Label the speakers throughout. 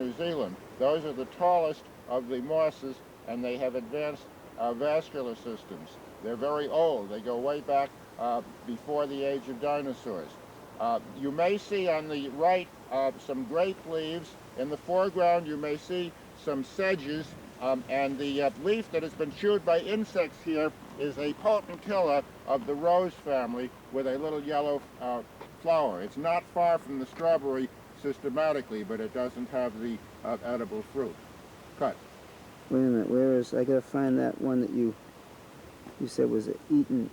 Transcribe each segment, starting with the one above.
Speaker 1: New Zealand. Those are the tallest of the mosses, and they have advanced vascular systems. They're very old. They go way back before the age of dinosaurs. You may see on the right some grape leaves. In the foreground, you may see some sedges, and the leaf that has been chewed by insects here is a potentilla of the rose family with a little yellow flower. It's not far from the strawberry systematically, but it doesn't have the edible fruit. Cut.
Speaker 2: Wait a minute, where is, I gotta find that one that you said was eaten.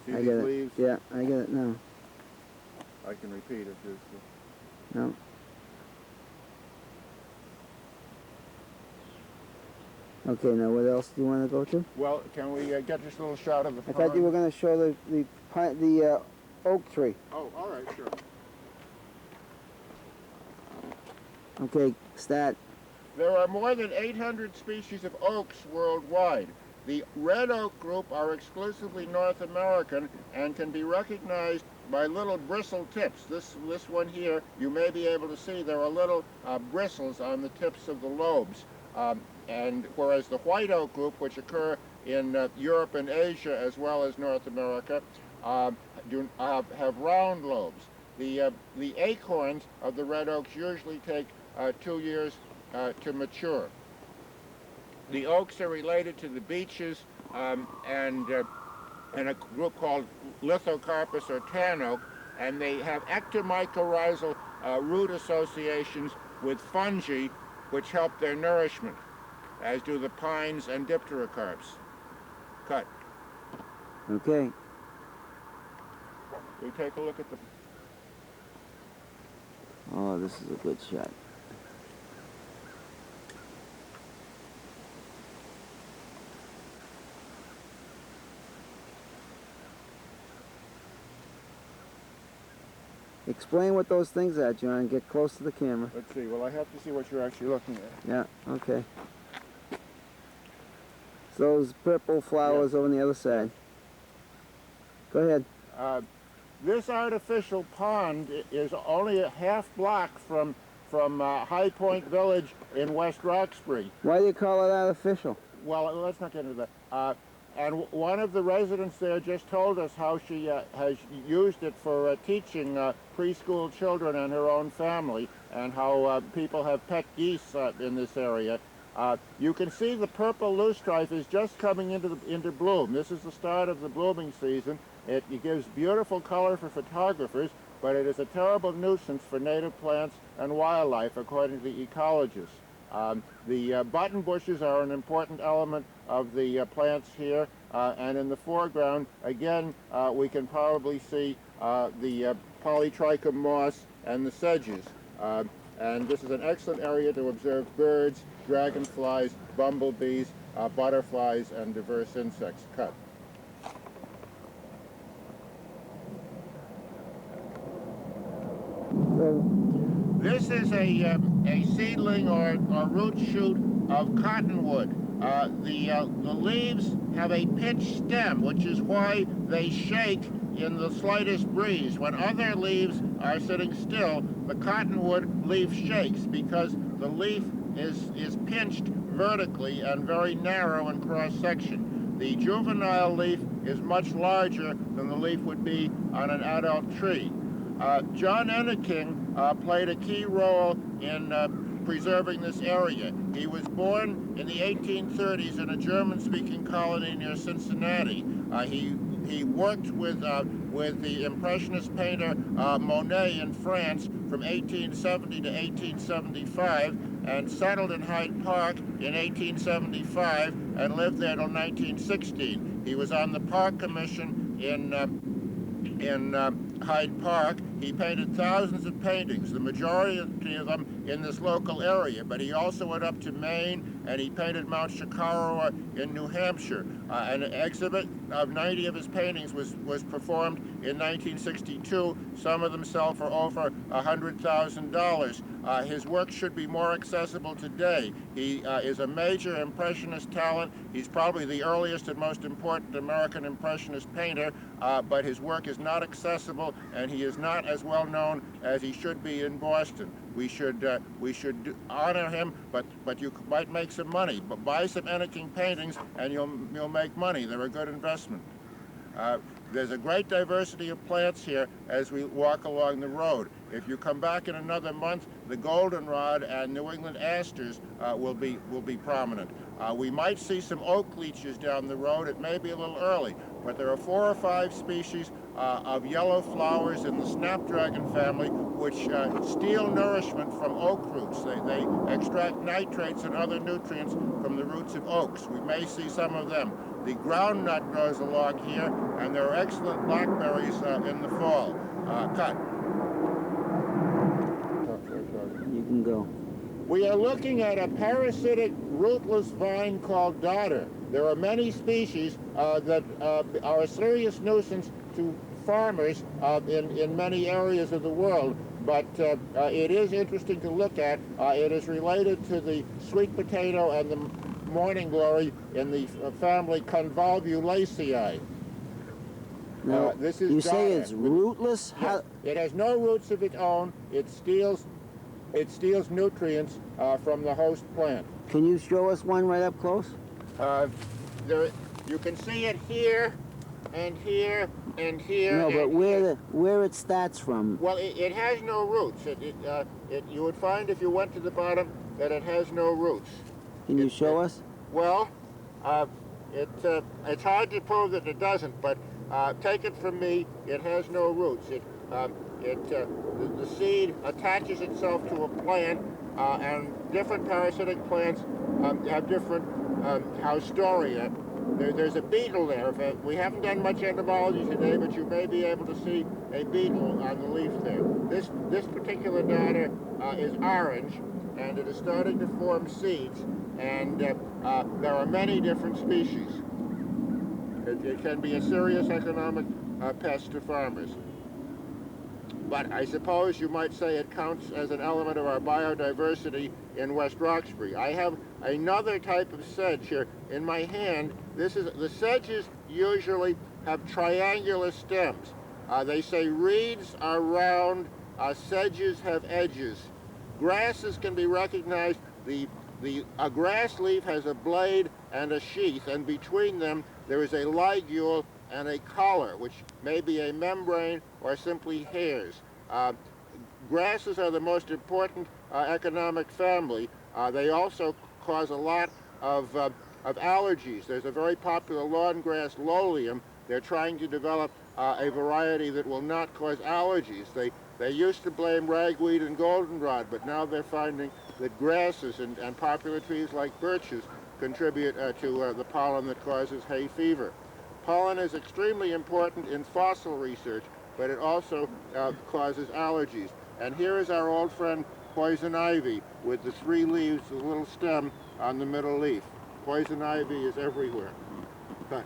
Speaker 1: See
Speaker 2: I
Speaker 1: these
Speaker 2: got it.
Speaker 1: leaves?
Speaker 2: Yeah, I got it now.
Speaker 1: I can repeat it.
Speaker 2: No. Okay, now what else do you want to go to?
Speaker 1: Well, can we get just a little shot of the
Speaker 2: I
Speaker 1: pond?
Speaker 2: thought you were going to show the oak tree.
Speaker 1: Oh, all right, sure.
Speaker 2: Okay, start.
Speaker 1: There are more than 800 species of oaks worldwide. The red oak group are exclusively North American and can be recognized by little bristle tips. This one here, you may be able to see there are little bristles on the tips of the lobes. And whereas the white oak group, which occur in Europe and Asia as well as North America, have round lobes. The acorns of the red oaks usually take 2 years to mature. The oaks are related to the beeches and a group called Lithocarpus or tan oak, and they have ectomycorrhizal root associations with fungi which help their nourishment, as do the pines and dipterocarps. Cut.
Speaker 2: Okay.
Speaker 1: We take a look at the...
Speaker 2: Oh, this is a good shot. Explain what those things are, John. Get close to the camera.
Speaker 1: Let's see. Well, I have to see what you're actually looking at.
Speaker 2: Yeah, okay. So those purple flowers over on the other side. Go ahead.
Speaker 1: This artificial pond is only a half block from High Point Village in West Roxbury.
Speaker 2: Why do you call it artificial?
Speaker 1: Well, let's not get into that. And one of the residents there just told us how she has used it for teaching preschool children and her own family, and how people have pet geese in this area. You can see the purple loosestrife is just coming into bloom. This is the start of the blooming season. It gives beautiful color for photographers, but it is a terrible nuisance for native plants and wildlife, according to the ecologists. The button bushes are an important element of the plants here, and in the foreground, again, we can probably see the polytrichum moss and the sedges. And this is an excellent area to observe birds, dragonflies, bumblebees, butterflies, and diverse insects. Cut. This is a seedling or root shoot of cottonwood. The leaves have a pitched stem, which is why they shake in the slightest breeze. When other leaves are sitting still, the cottonwood leaf shakes because the leaf is pinched vertically and very narrow in cross-section. The juvenile leaf is much larger than the leaf would be on an adult tree. John Enneking played a key role in preserving this area. He was born in the 1830s in a German-speaking colony near Cincinnati. He worked with the Impressionist painter Monet in France from 1870 to 1875, and settled in Hyde Park in 1875 and lived there until 1916. He was on the Park Commission in Hyde Park. He painted thousands of paintings, the majority of them in this local area, but he also went up to Maine, and he painted Mount Shakaroa in New Hampshire. An exhibit of 90 of his paintings was performed in 1962. Some of them sell for over $100,000. His work should be more accessible today. He is a major Impressionist talent. He's probably the earliest and most important American Impressionist painter, but his work is not accessible, and he is not as well known as he should be in Boston. We should honor him, but you might make some money. But buy some Enneking paintings, and you'll make money. They're a good investment. There's a great diversity of plants here as we walk along the road. If you come back in another month, the goldenrod and New England asters will be prominent. We might see some oak leeches down the road. It may be a little early, but there are 4 or 5 species of yellow flowers in the snapdragon family which steal nourishment from oak roots. They extract nitrates and other nutrients from the roots of oaks. We may see some of them. The groundnut grows along here, and there are excellent blackberries in the fall. Cut.
Speaker 2: You can go.
Speaker 1: We are looking at a parasitic rootless vine called dodder. There are many species that are a serious nuisance to farmers in many areas of the world, but it is interesting to look at. It is related to the sweet potato and the morning glory in the family Convolvulaceae.
Speaker 2: Now,
Speaker 1: this is
Speaker 2: you say
Speaker 1: dodder.
Speaker 2: it's rootless?
Speaker 1: Yes.
Speaker 2: How?
Speaker 1: It has no roots of its own. It steals nutrients from the host plant.
Speaker 2: Can you show us one right up close?
Speaker 1: You can see it here, and here, and here.
Speaker 2: No, but
Speaker 1: and
Speaker 2: where it starts from?
Speaker 1: well, it has no roots. You would find if you went to the bottom that it has no roots.
Speaker 2: Can you show us?
Speaker 1: Well, it's hard to prove that it doesn't, but take it from me, it has no roots. The seed attaches itself to a plant, and different parasitic plants have different haustoria. There's a beetle there. We haven't done much entomology today, but you may be able to see a beetle on the leaf there. This particular dodder is orange, and it is starting to form seeds, and there are many different species. It can be a serious economic pest to farmers. But I suppose you might say it counts as an element of our biodiversity in West Roxbury. I have another type of sedge here in my hand. The sedges usually have triangular stems. They say reeds are round, sedges have edges. Grasses can be recognized. A grass leaf has a blade and a sheath, and between them there is a ligule and a collar, which may be a membrane or simply hairs. Grasses are the most important economic family. They also cause a lot of allergies. There's a very popular lawn grass, lolium. They're trying to develop a variety that will not cause allergies. They used to blame ragweed and goldenrod, but now they're finding that grasses and popular trees like birches contribute to the pollen that causes hay fever. Pollen is extremely important in fossil research, but it also causes allergies. And here is our old friend poison ivy with the 3 leaves, the little stem on the middle leaf. Poison ivy is everywhere. Cut.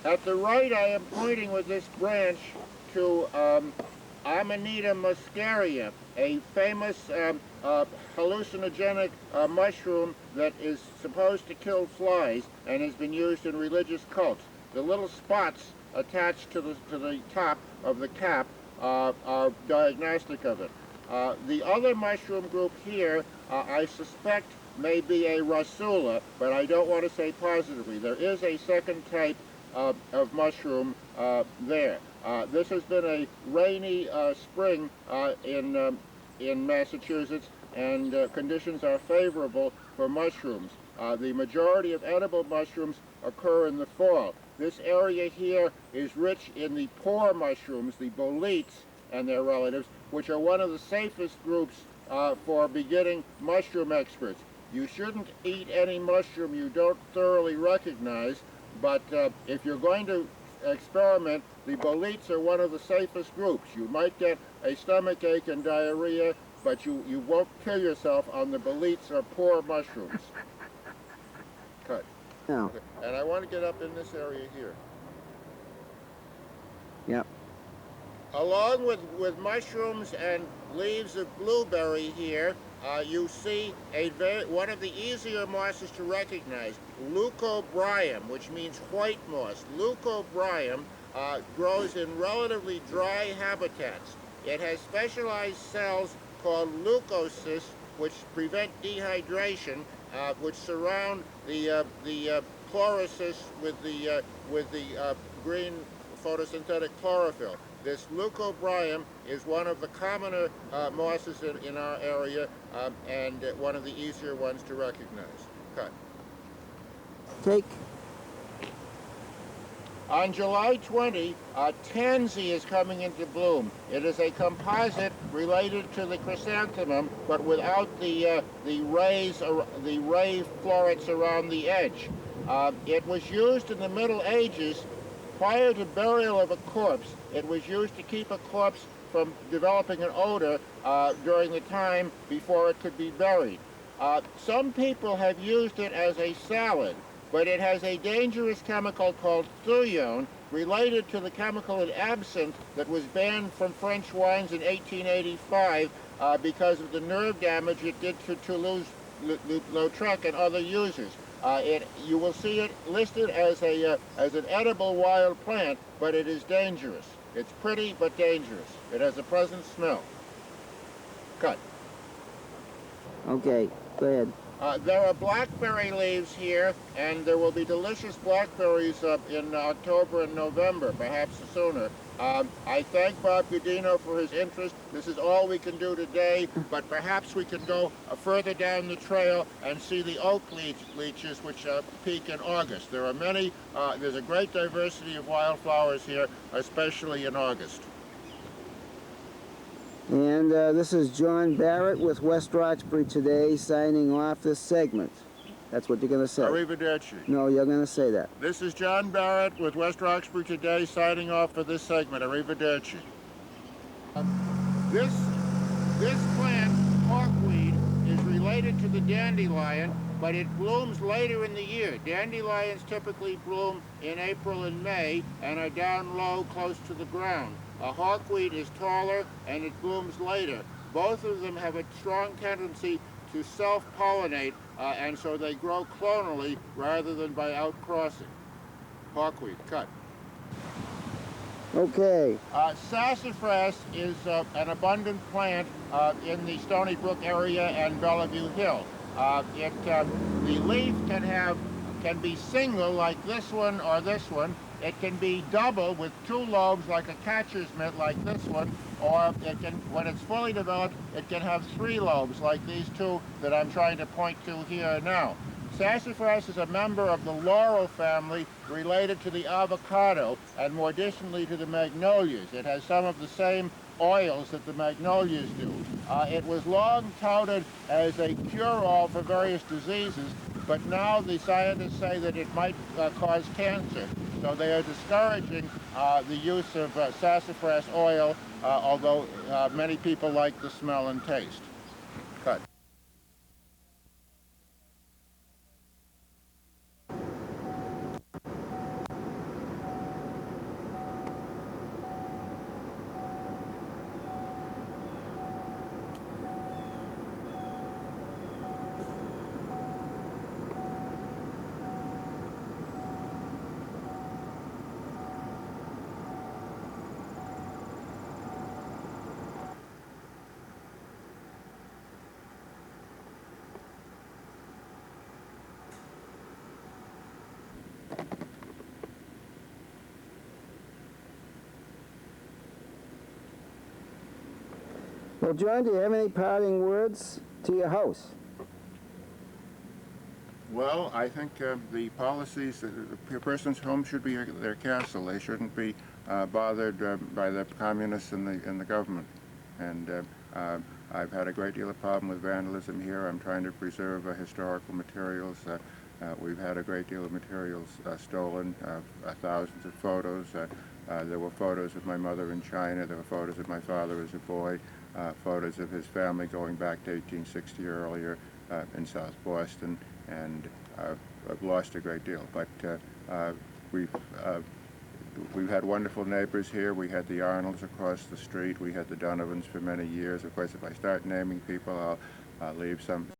Speaker 1: At the right, I am pointing with this branch to Amanita muscaria, a famous hallucinogenic mushroom that is supposed to kill flies and has been used in religious cults. The little spots attached to the top of the cap are diagnostic of it. The other mushroom group here, I suspect may be a Rassula, but I don't want to say positively. There is a second type of mushroom there. This has been a rainy spring in Massachusetts, and conditions are favorable for mushrooms. The majority of edible mushrooms occur in the fall. This area here is rich in the poor mushrooms, the boletes and their relatives, which are one of the safest groups for beginning mushroom experts. You shouldn't eat any mushroom you don't thoroughly recognize, but if you're going to experiment, the boletes are one of the safest groups. You might get a stomach ache and diarrhea, but you won't kill yourself on the boletes or poor mushrooms. Cut.
Speaker 2: Now,
Speaker 1: Okay. And I want to get up in this area here.
Speaker 2: yep.
Speaker 1: Along with mushrooms and leaves of blueberry here, you see one of the easier mosses to recognize, leucobrium, which means white moss. Leucobrium grows in relatively dry habitats. It has specialized cells called leukocysts, which prevent dehydration, which surround the chlorocysts with the green photosynthetic chlorophyll. This leucobrium is one of the commoner mosses in our area and one of the easier ones to recognize. Cut.
Speaker 2: Take.
Speaker 1: On July 20, tansy is coming into bloom. It is a composite related to the chrysanthemum, but without the ray florets around the edge. It was used in the Middle Ages. Prior to burial of a corpse, it was used to keep a corpse from developing an odor during the time before it could be buried. Some people have used it as a salad, but it has a dangerous chemical called thulione, related to the chemical in absinthe that was banned from French wines in 1885 because of the nerve damage it did to Toulouse-Lautrec and other users. You will see it listed as an edible wild plant, but it is dangerous. It's pretty but dangerous. It has a pleasant smell. Cut.
Speaker 2: Okay, go ahead.
Speaker 1: There are blackberry leaves here, and there will be delicious blackberries in October and November, perhaps sooner. I thank Bob Gudino for his interest. This is all we can do today, but perhaps we can go further down the trail and see the oak leeches, which peak in August. There are many, there's a great diversity of wildflowers here, especially in August.
Speaker 2: And this is John Barrett with West Roxbury today, signing off this segment. That's what you're going to say.
Speaker 1: Arrivederci.
Speaker 2: No, you're going to say that.
Speaker 1: This is John Barrett with West Roxbury today, signing off for this segment. Arrivederci. This plant, hawkweed, is related to the dandelion, but it blooms later in the year. Dandelions typically bloom in April and May and are down low close to the ground. A hawkweed is taller and it blooms later. Both of them have a strong tendency to self-pollinate, and so they grow clonally rather than by outcrossing. Hawkweed, cut.
Speaker 2: Okay.
Speaker 1: Sassafras is an abundant plant in the Stony Brook area and Bellevue Hill. The leaf can be single like this one or this one. It can be double with two lobes like a catcher's mitt like this one, or it can, when it's fully developed, it can have three lobes like these two that I'm trying to point to here now. Sassafras is a member of the laurel family related to the avocado and more distantly to the magnolias. It has some of the same oils that the magnolias do. It was long touted as a cure-all for various diseases, but now the scientists say that it might cause cancer. So they are discouraging the use of sassafras oil, although many people like the smell and taste. Cut.
Speaker 2: Well, John, do you have any parting words to your house?
Speaker 1: Well, I think the policies, a person's home should be their castle. They shouldn't be bothered by the communists and the government. And
Speaker 3: I've had a great deal of problem with vandalism here. I'm trying to preserve historical materials. We've had a great deal of materials stolen, thousands of photos. There were photos of my mother in China. There were photos of my father as a boy, photos of his family going back to 1860 or earlier in South Boston, and I've lost a great deal. But we've had wonderful neighbors here. We had the Arnolds across the street. We had the Donovans for many years. Of course, if I start naming people, I'll leave some